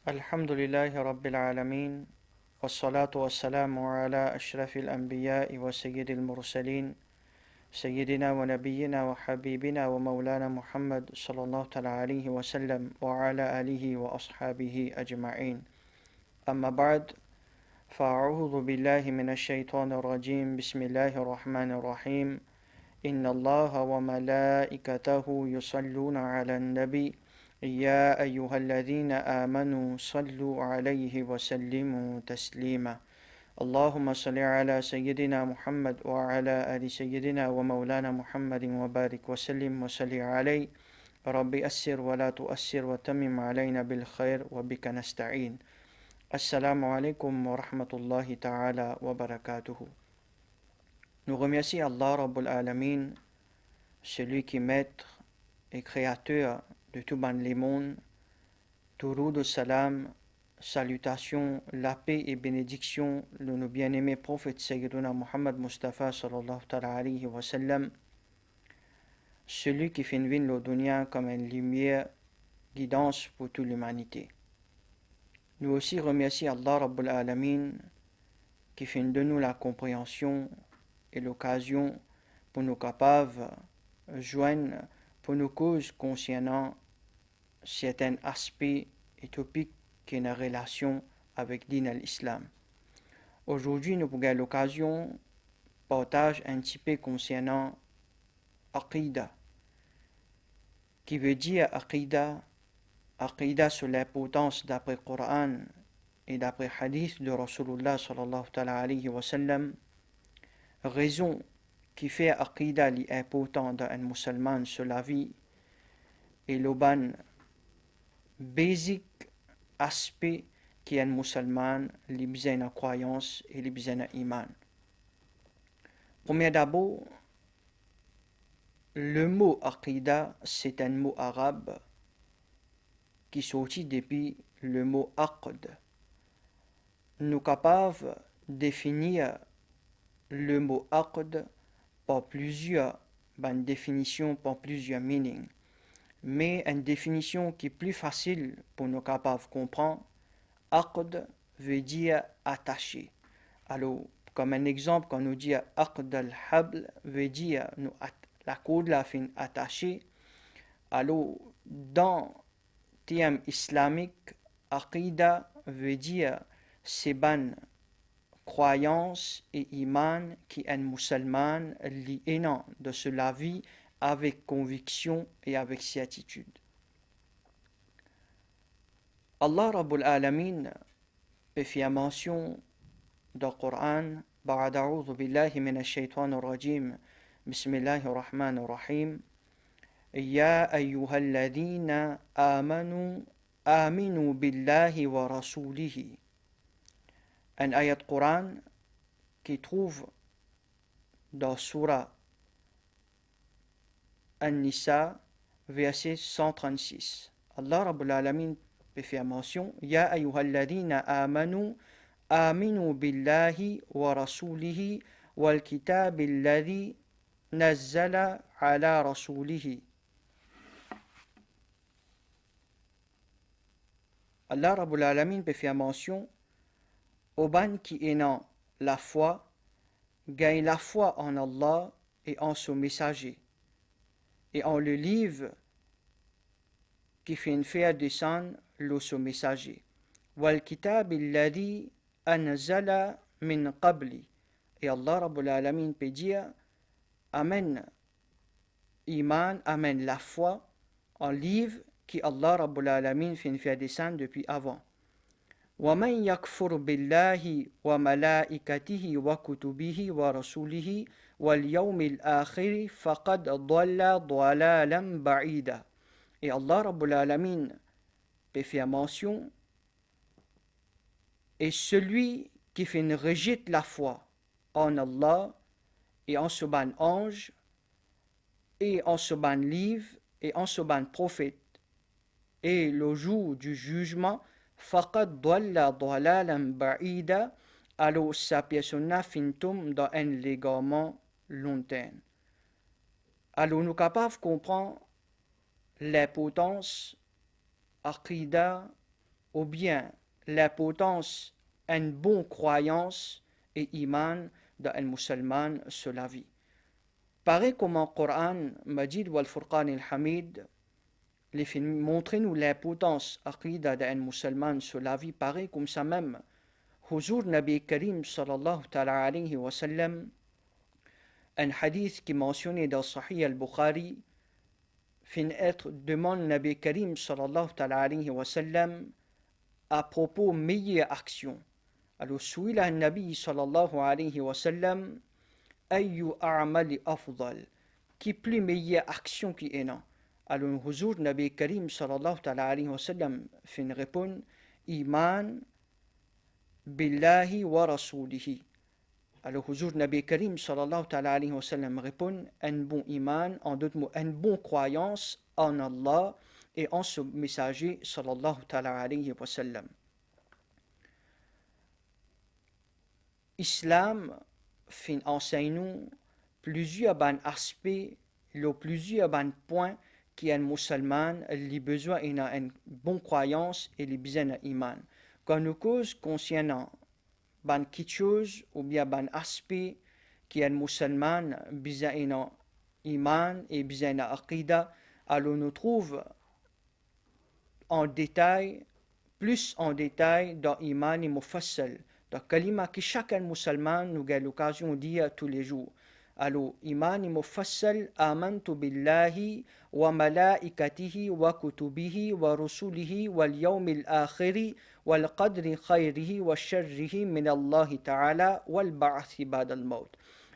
الحمد لله رب العالمين والصلاة والسلام على أشرف الأنبياء وسيد المرسلين سيدنا ونبينا وحبيبنا ومولانا محمد صلى الله تعالى عليه وسلم وعلى آله وأصحابه أجمعين. أما بعد، فأعوذ بالله من الشيطان الرجيم. بسم الله الرحمن الرحيم. إن الله وملائكته يصلون على النبي يا أيها الذين آمنوا صلوا عليه وسلموا تسليما. اللهم صل على سيدنا محمد وعلى آل سيدنا ومولانا محمد وبارك وسلم وصل عليه. رب أسر ولا تؤسر وتمم علينا بالخير وبك نستعين. Assalamu alaikum wa rahmatullahi ta'ala wa barakatuhu. Nous remercions Allah Rabbul Alamin, celui qui est maître et créateur de tout les mondes. Touroud salam, salutations, la paix et bénédiction de nos bien-aimés prophètes Sayyiduna Muhammad Mustafa sallallahu alayhi wa sallam, celui qui fait venir le dunya comme une lumière, guidance pour toute l'humanité. Nous aussi remercions Allah Rabbul Alamin qui fait de nous la compréhension et l'occasion pour nous capables de joindre pour nos causes concernant certains aspects et topics qui ont une relation avec l'islam. Aujourd'hui, nous avons l'occasion de partager un petit peu concernant Aqidah, qui veut dire Aqidah sur l'importance d'après le Coran et d'après le hadith de Rasulullah sallallahu alayhi wa sallam, raison qui fait Aqidah l'important d'un musulman sur la vie et le ban basic aspect qui est un musulman, les besoins de croyance et les besoins d'iman. Premier d'abord, le mot Aqidah, c'est un mot arabe qui sortit depuis le mot aqd. Nous sommes capables de définir le mot aqd par plusieurs définitions, par plusieurs meanings. Mais une définition qui est plus facile pour nous capables de comprendre, aqd veut dire attaché. Alors, comme un exemple, quand nous dit aqd al-habl veut dire la corde la fin attachée. Alors, dans terme islamique, Aqidah veut dire c'est ban croyance et iman qui est un musulman lié de cela vie avec conviction et avec certitude. Allah Rabbul Alamin peut faire mention dans le Coran بعد أعوذ بالله من الشيطان الرجيم بسم الله الرحمن الرحيم يا أيها الذين آمنوا بالله ورسوله. Un ayat Coran qui trouve dans Surah An-Nisa, verset 136. Allah Rabbul Alamin peut faire mention Ya ayyuhal ladina aminu billahi wa rasulihi wal kitab alladhi nazzala ala rasulihi. Allah Rabbul Alamin peut faire mention aux ban qui ayant la foi, gagne la foi en Allah et en son messager, et en le livre qui fait faire descendre le son messager. Wal kitab alladhi anzala min qabli. Et Allah Rabbul Alamin peut dire Amen, iman, amen la foi en livre qui Allah Rabbul Alamin fait faire descendre depuis avant. وَمَنْ يَكْفُرْ بِاللَّهِ وَمَلَائِكَتِهِ وَكُتُبِهِ وَرَسُولِهِ وَالْيَوْمِ الْآخِرِ فَقَدْ ضَلَّ ضَلَالًا بَعِيدًا. Et Allah Rabbul Alamin peut faire mention et celui qui fait rejette la foi en Allah et en ce ban ange et en ce ban livre et en ce ban prophète et le jour du jugement faqad dalla dalalan ba'ida, alors sa personne fintum dans un légarement lointain. Alors nous sommes capables de comprendre l'importance aqida ou bien l'importance d'une bonne croyance et iman d'un musulman sur la vie. Pareil comme en Coran, Majid wal Furqan al-Hamid, les films montrent-nous l'importance aqida d'un musulman sur la vie, pareil comme ça même. Huzur Nabi Karim sallallahu alayhi wa sallam, un hadith qui est mentionné dans Sahih al-Bukhari, fin être demande Nabi Karim sallallahu alayhi wa sallam à propos meilleure action. Alors, suila Nabi sallallahu alayhi wa sallam, ayu a'mali afdal, qui plus meilleure action qui est non. Alors, Huzur Nabi Karim sallallahu alayhi wa sallam fin répond, iman billahi wa rasulihi. Alors, Huzur Nabi Karim sallallahu alayhi wa sallam répond, un bon iman, en d'autres mots, une bonne croyance en Allah et en ce messager sallallahu alayhi wa sallam. Islam fin enseigne plusieurs aspects, plusieurs points qui un musulman a besoin d'une bonne croyance et les besoin d'un iman. Quand nous cause concernant quelque chose ou bien aspect qui un musulman a besoin d'un iman et besoin d'un aqida, alors nous trouve en détail, plus en détail dans iman et mufassal. Donc, kalima que chaque musulman nous a l'occasion de dire tous les jours. Alors, iman mufassal, amantu billahi wa malaikatihi wa kutubihi wa rusulihi wal yawmil akhiri wal qadri khayrihi wa sharrihi min Allah ta'ala wal ba'athi ba'd al-maut.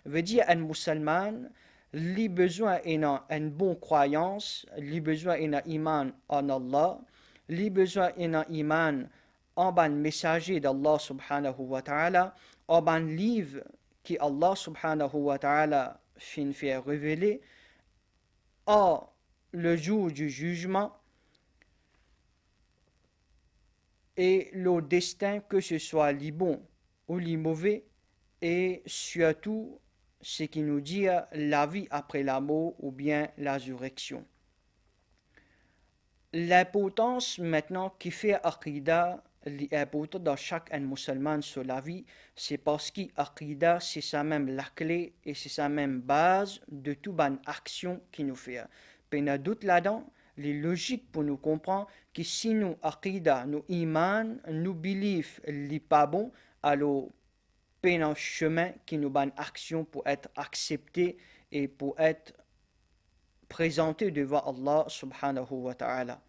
Veut dire un musulman, li besoin une bonne croyance, li besoin d'un iman en Allah, li besoin d'un iman en ban messager d'Allah subhanahu wa ta'ala, en ban livre qui Allah subhanahu wa ta'ala fin fait révéler, en le jour du jugement et le destin, que ce soit les bons ou les mauvais, et surtout ce qui nous dit la vie après la mort ou bien la résurrection. L'importance maintenant qui fait Aqida, l'importance dans chaque musulman sur la vie, c'est parce qu'Aqida, c'est ça même la clé et c'est ça même base de toute bonne action qui nous fait. Puis il y a doute là-dedans, les logiques pour nous comprendre que si nous Aqida, nous iman, nous belief, n'est pas bon, alors il y a un chemin qui nous donne action pour être accepté et pour être présenté devant Allah subhanahu wa ta'ala.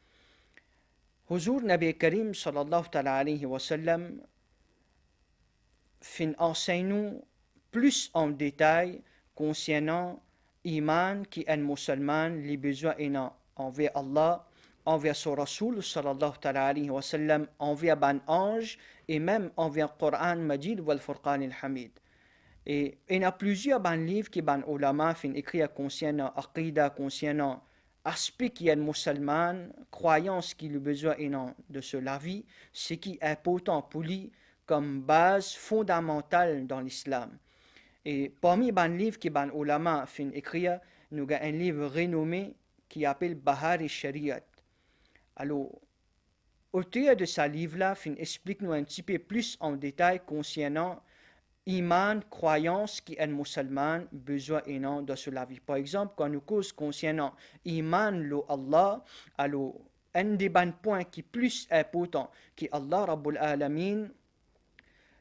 Huzur Nabi Karim sallallahu alayhi wa sallam fin enseigne plus en détail concernant iman qui un musulman les besoins envers Allah, envers son Rasoul sallallahu alayhi wa sallam, envers ban ange et même envers Coran Majid wal Furqan al-Hamid. Et il y a plusieurs livres qui ban ulama fin écrits concernant aqida, concernant aspect qui est musulman, croyance qu'il a besoin de la vie, ce qui est important pour lui comme base fondamentale dans l'islam. Et parmi les livres qui ban ulama fin écrits, nous avons un livre renommé qui appelle Bahar al-Shariat. Alors, auteur de ce livre-là fin explique-nous un petit peu plus en détail concernant iman, croyance qui est musulman besoin dans la vie. Par exemple, quand nous cause concernant iman lo Allah, alors un des points qui est plus important que Allah Rabbul Alamin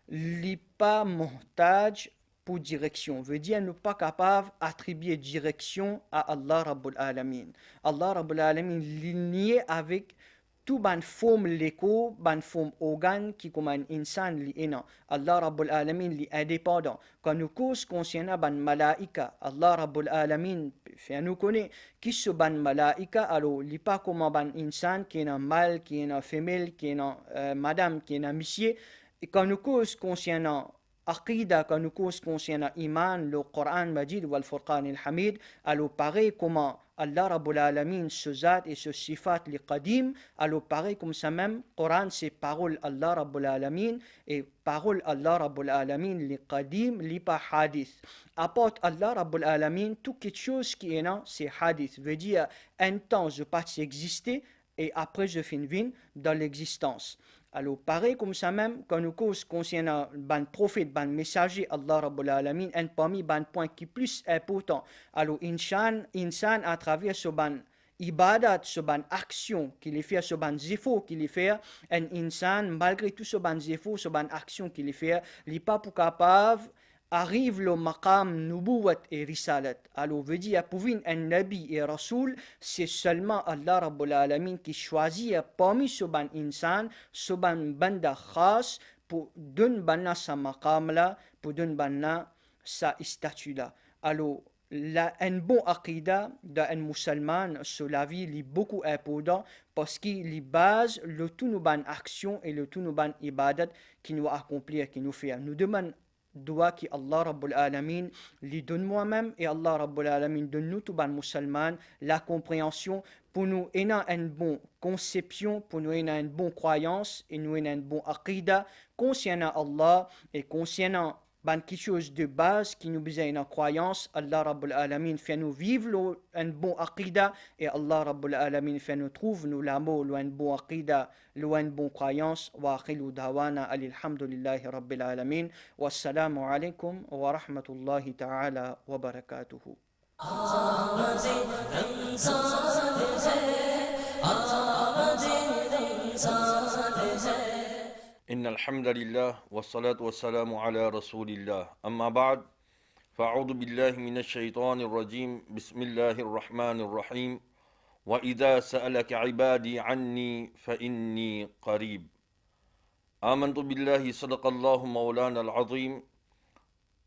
n'est pas muhtaj pour direction. Veut dire nous pas capable d'attribuer direction à Allah Rabbul Alamin. Allah Rabbul Alamin lié avec tout ban forme l'écho, ban forme organe qui comme un insan li ena. Allah Rabbul Alamin li indépendant. Quand nous cause concernant ban malaika, Allah Rabbul Alamin fait nous connaît qui ce ban malaika, alors li pas comme un ban insan qui est un mâle, qui est un femelle, qui est un madame, qui est un monsieur. Et quand nous cause concernant Aqida, quand nous cause concernant Iman, le Coran Majid wal Furqan al-Hamid, alors pareil comment Allah Rabbul Alamin, ce zat et ce sifat li qadim, alors pareil comme ça même, Coran c'est parole Allah Rabbul Alamin, et parole Allah Rabbul Alamin li qadim, li pas hadith. Apporte Allah Rabbul Alamin, tout quelque chose qui est là, c'est hadith. Veut dire, un temps je passe exister, et après je finis dans l'existence. Alors, pareil comme ça même, quand nous cause concernant ban prophète, ban messager, Allah Rabbul Alamin, un parmi ban point qui plus important. Alors, insan à travers ce ban ibadat, ce ban action qu'il fait, ce ban zifo qu'il fait, un insan, malgré tout ce ban zifo, ce ban action qu'il fait, il n'est pas pour capable arrive le maqam nubuwat et risalat. Alors, veut dire, pour un nabi et rasoul, c'est seulement Allah Rabbul Alamin qui choisit parmi ce ban insan, ce ban banda khas, pour donner banna sa maqam là, pour donner banna sa statut là. Alors, un bon aqidah d'un musulman, cela vie est beaucoup important parce qu'il base le tout nous ban action et le tout nous ban ibadat qui nous accomplir, qui nous fait. Nous demandons doit que Allah Rabbul Alamin lui donne moi-même et Allah Rabbul Alamin donne nous tout ban musulman la compréhension pour nous ayant une bonne conception, pour nous ayant une bonne croyance et nous ayant une bonne aqidah concernant Allah et concernant quelque chose de base qui nous besoin une croyance. Allah Rabbul Alamin fait nous vivre un bon aqidah et Allah Rabbul Alamin fait nous trouver nous l'amour, un bon aqidah, une bonne croyance. Wa akhiru dawana alhamdulillahi Rabbil Alamin. Wassalamu alaikum wa rahmatullahi ta'ala wa barakatuhu. إن الحمد لله والصلاة والسلام على رسول الله أما بعد فأعوذ بالله من الشيطان الرجيم بسم الله الرحمن الرحيم وإذا سألك عبادي عني فإني قريب آمنت بالله صدق الله مولانا العظيم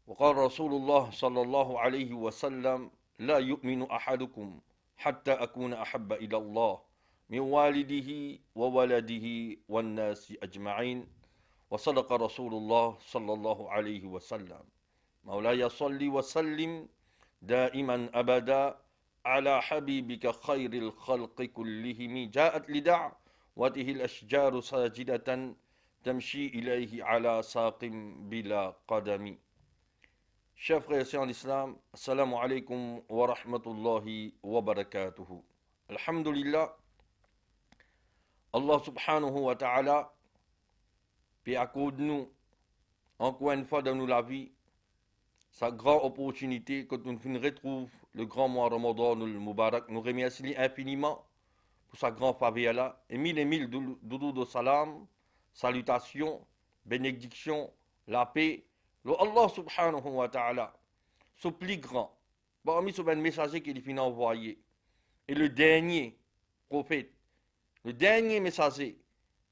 وقال رسول الله صلى الله عليه وسلم لا يؤمن أحدكم حتى أكون أحب إلى الله من والده وولده والناس أجمعين وصدق رسول الله صلى الله عليه وسلم مولاي صل وسلم دائما أبدا على حبيبك خير الخلق كلهم جاءت لدعوته الأشجار ساجدة تمشي إليه على ساق بلا قدم. Chers frères et sœurs en islam, assalamu alaikum wa rahmatullahi wa barakatuhu. Alhamdulillah, Allah subhanahu wa ta'ala puis accorde nous encore une fois dans nous la vie sa grande opportunité que nous retrouvons le grand mois Ramadan le Mubarak. Nous remercions infiniment pour sa grande faveur là et mille doudou de salam, salutations, bénédictions, la paix. Le Allah subhanahu wa ta'ala, ce plus grand, parmi ce messager qu'il finit envoyé, et le dernier prophète, le dernier messager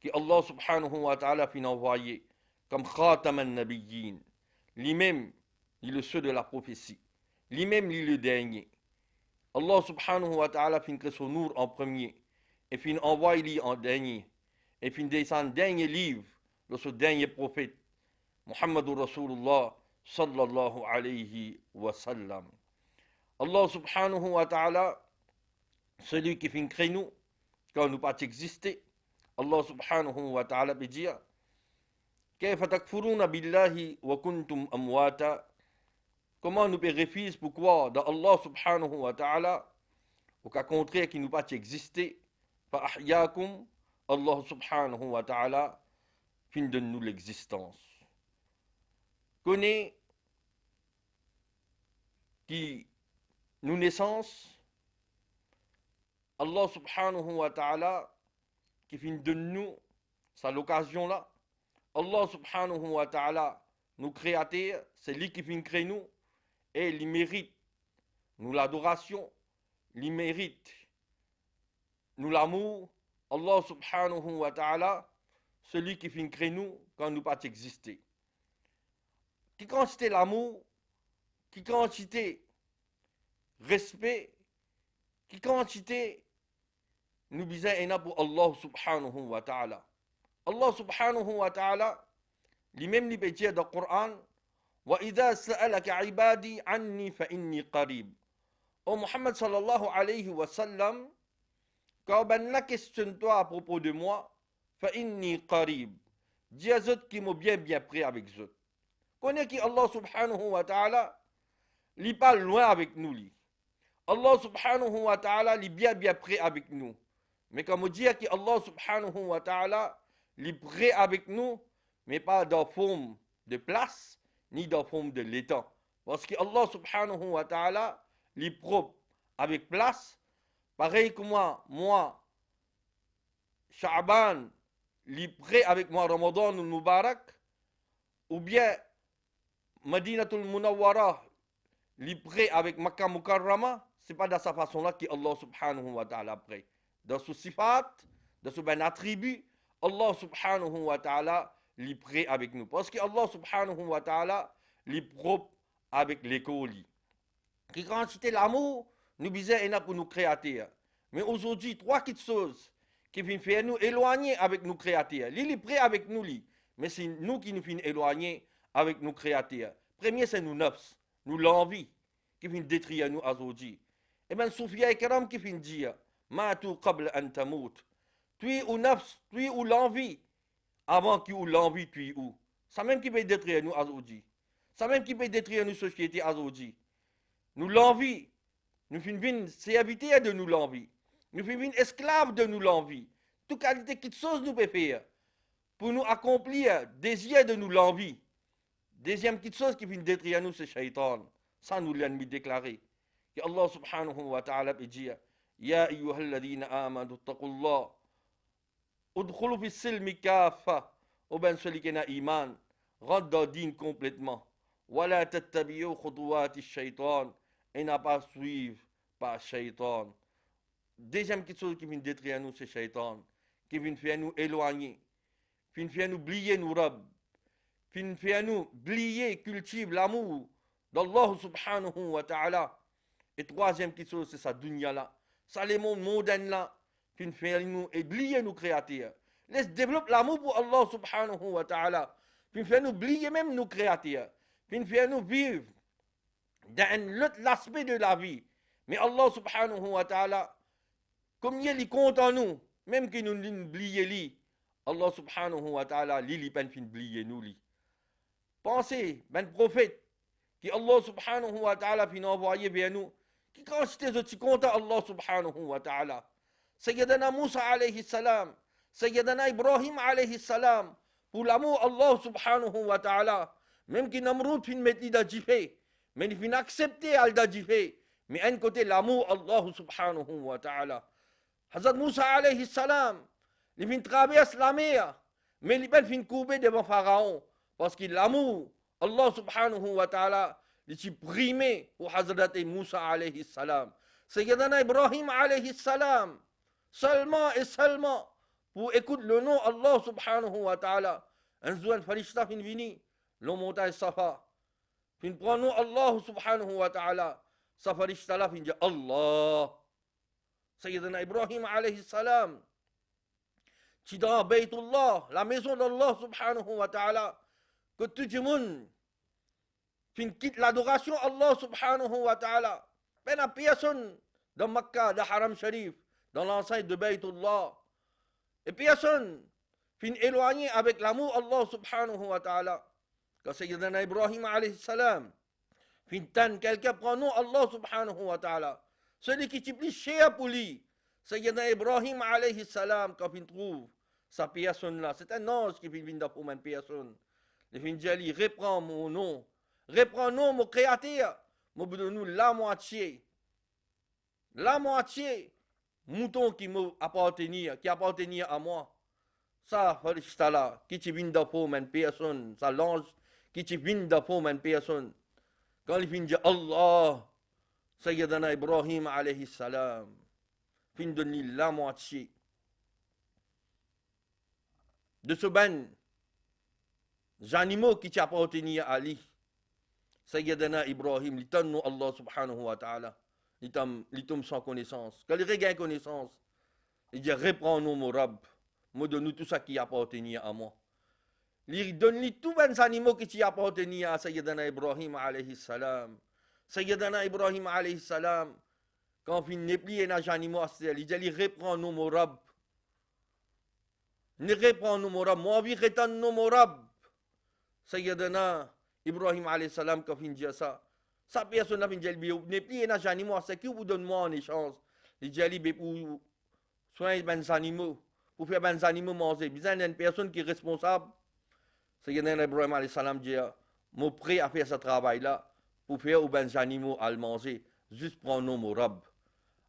que Allah subhanahu wa ta'ala finit envoyé, comme Khatam al-Nabiyyin, lui-même, il est le seul de la prophétie, lui-même, il est le dernier. Allah subhanahu wa ta'ala finit créer son nour en premier, et finit envoyer en dernier, et finit descendre le dernier livre de ce dernier prophète, Muhammadur Rasulullah sallallahu alayhi wa sallam. Allah subhanahu wa ta'ala, celui qui fait créer nous, quand nous pas exister, Allah subhanahu wa ta'ala peut dire كيف تكفرون بالله وكنتم أمواتا. Comment nous pouvons refuser pourquoi dans Allah subhanahu wa ta'ala, au cas contraire qui nous pas exister, فأحياكم, Allah subhanahu wa ta'ala fin de nous l'existence. Connaît qui nous naissance, Allah subhanahu wa ta'ala qui fin de nous, c'est l'occasion là. Allah subhanahu wa ta'ala nous créateurs, c'est lui qui fin crée nous, et il mérite nous l'adoration, il mérite nous l'amour. Allah subhanahu wa ta'ala, celui qui fin crée nous quand nous pas exister. Qui quantité l'amour, qui quantité respect, qui quantité nous besoin pour Allah subhanahu wa ta'ala. Allah subhanahu wa ta'ala, lui-même lui peut dire dans le Coran, wa idha sa'alaka ibadi anni fa inni qarib. Oh Muhammad sallallahu alayhi wa sallam, quand ben la questionne-toi à propos de moi, fa inni qarib. Dis à eux qui m'ont bien prêt avec eux. Connais qui Allah subhanahu wa ta'ala, li pas loin avec nous li. Allah subhanahu wa ta'ala, li bien prêt avec nous. Mais comme on dit que Allah subhanahu wa ta'ala, li prêt avec nous, mais pas dans forme de place, ni dans forme de l'étang. Parce que Allah subhanahu wa ta'ala, li propre avec place, pareil que moi, Sha'ban, li prêt avec moi Ramadan ou Mubarak, ou bien Madinatul Munawwara, li prêt avec Makkah Mukarrama, c'est pas de sa façon-là que Allah subhanahu wa ta'ala prêt. Dans ce sifat, dans ce ben attribut, Allah subhanahu wa ta'ala li prêt avec nous. Parce que Allah subhanahu wa ta'ala li propre avec l'école. Qui quand c'était l'amour, nous disait et pour nous créateur. Mais aujourd'hui, trois petites choses qui viennent faire nous éloigner avec nos créateurs. Lui, il est prêt avec nous, lui. Mais c'est nous qui nous finissons éloigner avec nos créateurs. Premier, c'est nous nafs, nous l'envie, qui vient détruire nous aujourd'hui. Et bien, Soufia et Karam qui vient dire, Matu qabla an tamut. Tu ou nafs, tu ou l'envie, avant qu'il ou l'envie, tu ou. Ça même qui peut détruire nous aujourd'hui. Ça même qui peut détruire nos sociétés aujourd'hui. Nous l'envie. Nous finissons serviteurs de nous l'envie. Nous finissons esclaves de nous l'envie. Toute qualité de chose nous peut faire pour nous accomplir désir de nous l'envie. Deuxième petite chose qui vient détruire nous, c'est Shaitan. Ça nous l'ennemi déclaré. Que Allah subhanahu wa ta'ala peut dire, Ya ayyuhalladhina amanu taqullah, udkhulu fi silmi kafa, ou ben celui qui a iman, rentre dans le din complètement. Wala tattabi'u khutuwati shaitan, et n'a pas suivre par Shaitan. Deuxième chose qui vient détruire nous, c'est Shaitan, qui vient faire nous éloigner, qui vient faire nous oublier nous Rab, qui vient faire nous oublier, cultiver l'amour d'Allah subhanahu wa ta'ala. Et troisième chose, c'est sa dunya là, ça les mondes modernes là, qui vient faire nous oublier nous créateurs. Laisse développer l'amour pour Allah subhanahu wa ta'ala, qui vient faire nous oublier même nous créateurs, qui vient faire nous vivre dans l'autre aspect de la vie. Mais Allah subhanahu wa ta'ala, comme il est content nous, même que nous l'oublions lui, Allah subhanahu wa ta'ala, il pas fin oublier nous lui. Pensez, ben prophète, qui Allah subhanahu wa ta'ala fin envoyé vers nous, qui quand j'étais aussi content Allah subhanahu wa ta'ala. Sayyidina Moussa alayhi salam, Sayyidina Ibrahim alayhi salam, pour l'amour Allah subhanahu wa ta'ala, même que Namroud fin mettre d'ajifé, mais il fin accepter al d'ajifé, mais un côté l'amour Allah subhanahu wa ta'ala. Hazrat Moussa alayhi salam, il fin traverser la mer, mais il fin couper devant Pharaon, parce que l'amour Allah subhanahu wa ta'ala, il s'est primé pour Hazrat Moussa alayhi salam. Sayyidina Ibrahim alayhi salam, seulement et seulement pour écouter le nom Allah subhanahu wa ta'ala. Un jour, un farishta fin vini, le montagne Safa. Fin prend nom Allah subhanahu wa ta'ala. Sa farishta là fin dit Allah. Sayyidina Ibrahim alayhi salam. Qui dans Baytullah, la maison d'Allah subhanahu wa ta'ala. Que tout le monde fin quitte l'adoration Allah subhanahu wa ta'ala. Ben à personne dans Makkah, dans Haram Sharif, dans l'enceinte de Baytullah. Et personne fin éloigné avec l'amour Allah subhanahu wa ta'ala. Quand Sayyidina Ibrahim alayhi salam, fin tan quelqu'un prend nom Allah subhanahu wa ta'ala. Celui qui est plus cher pour lui, Sayyidina Ibrahim alayhi salam, quand il trouve sa personne là, c'est un ange qui vient dans pour une personne. Il vient dire, reprends mon nom, reprends nom mon créateur, me donne la moitié. La moitié, mouton qui appartenait à moi. Ça, farishta là, qui te vient dans pour une personne, ça l'ange qui te vient dans pour une personne. Quand il vient dire Allah, Sayyidina Ibrahim alayhi salam, fin donner la moitié de ce ben animaux qui t'appartenaient à lui. Sayyidina Ibrahim, il donne Allah subhanahu wa ta'ala, il tombe sans connaissance. Quand il regagne connaissance, il dit reprends-nous mon Rab, me donne tout ça qui appartenait à moi. Il donne tous les animaux qui appartenaient à Sayyidina Ibrahim alayhi salam. Sayyidina Ibrahim alayhi salam, quand fin ne plie na janimo astel, il dit reprend nos morab. Ne reprend nos morab, moi vi retan nos morab. Sayyidina Ibrahim alayhi salam quand fin dit ça. Ça personne n'a fin dit ne plie na janimo astel qui vous donne moi en échange. Il dit pour soigner ben animaux, pour faire ben animaux manger. Besoin d'une personne qui est responsable. Sayyidina Ibrahim alayhi salam dit moi prêt à faire ce travail là pour faire ben animaux à manger, juste prendre nos morab.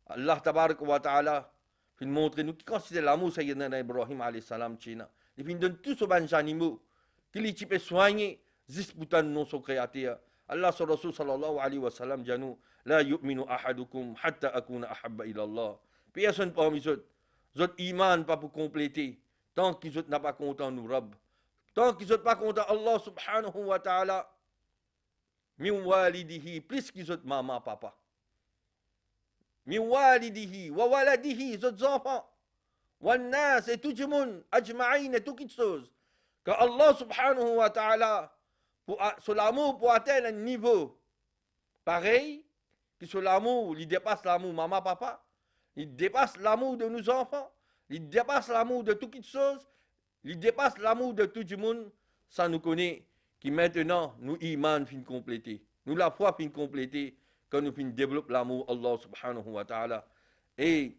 Allah tabarak wa ta'ala fin montre nous qui considère l'amour Sayyidina Ibrahim alayhi salam china. Il fin donne tous aux ban animaux qui les type soigner juste pour non son créateur. Allah sur Rasul sallallahu alayhi wa sallam dit nous la yu'minu ahadukum hatta akuna ahabba ila Allah. Personne parmi eux iman pas pour compléter tant qu'ils n'a pas content nous Rabb. Tant qu'ils pas content Allah subhanahu wa ta'ala min walidihi plus qu'ils maman papa. Min walidihi wa waladihi, les enfants, wa nas et tout le monde, ajma'in et toutes choses, que Allah subhanahu wa ta'ala, sur l'amour pour atteindre un niveau pareil, que sur l'amour, il dépasse l'amour maman, papa, il dépasse l'amour de nos enfants, il dépasse l'amour de toutes choses, il dépasse l'amour de tout le monde, ça nous connaît, qui maintenant, nous iman fin compléter, nous la foi fin compléter, quand nous développons l'amour Allah subhanahu wa ta'ala. Et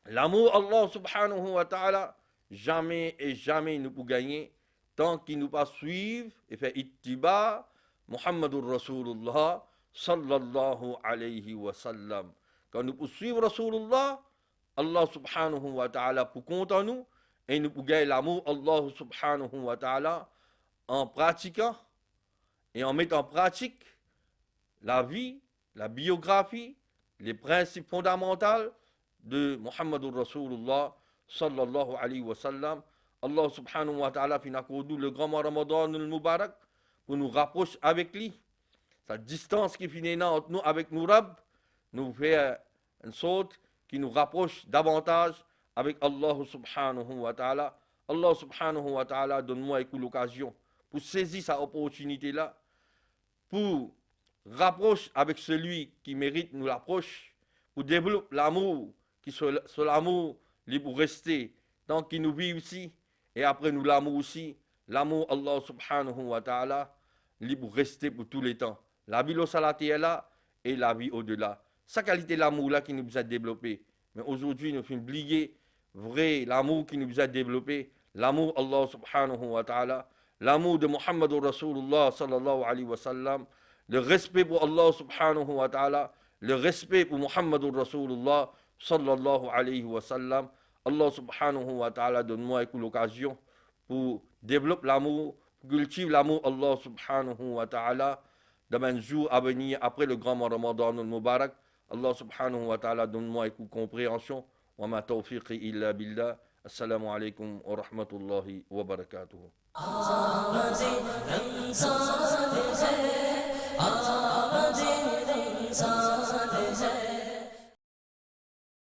l'amour Allah subhanahu wa ta'ala, jamais et jamais nous pouvons gagner tant qu'il nous pas suivre et faire ittiba Muhammadur Rasulullah sallallahu alayhi wa sallam. Quand nous pouvons suivre Rasulullah, Allah subhanahu wa ta'ala pour compter nous et nous pouvons gagner l'amour Allah subhanahu wa ta'ala en pratiquant et en mettant en pratique la vie, la biographie, les principes fondamentaux de Muhammadur Rasulullah sallallahu alayhi wa sallam. Allah subhanahu wa ta'ala fin accorde le grand Ramadan le Mubarak pour nous rapprocher avec lui. Sa distance qui finit entre nous avec nous Rab nous fait une sorte qui nous rapproche davantage avec Allah subhanahu wa ta'ala. Allah subhanahu wa ta'ala donne-moi l'occasion pour saisir cette opportunité là pour rapproche avec celui qui mérite nous l'approche, pour développer l'amour, qui soit l'amour, il pour rester, tant qu'il nous vit ici, et après nous l'amour aussi, l'amour Allah subhanahu wa ta'ala, il pour rester pour tous les temps. La vie au salati est là, et la vie au-delà. Sa qualité l'amour là qui nous a développé. Mais aujourd'hui, nous faisons oublier vrai l'amour qui nous a développé, l'amour Allah subhanahu wa ta'ala, l'amour de Muhammadur Rasulullah sallallahu alayhi wa sallam, le respect pour Allah subhanahu wa ta'ala, le respect pour Muhammadur Rasulullah sallallahu alayhi wa sallam. Allah subhanahu wa ta'ala donne-moi l'occasion pour développer l'amour, pour cultiver l'amour Allah subhanahu wa ta'ala dans un jour à venir après le grand Ramadan al-Mubarak. Allah subhanahu wa ta'ala donne-moi compréhension. Wa ma tawfiqi illa billah. Assalamu alaikum wa rahmatullahi wa barakatuh. آمدی رمضان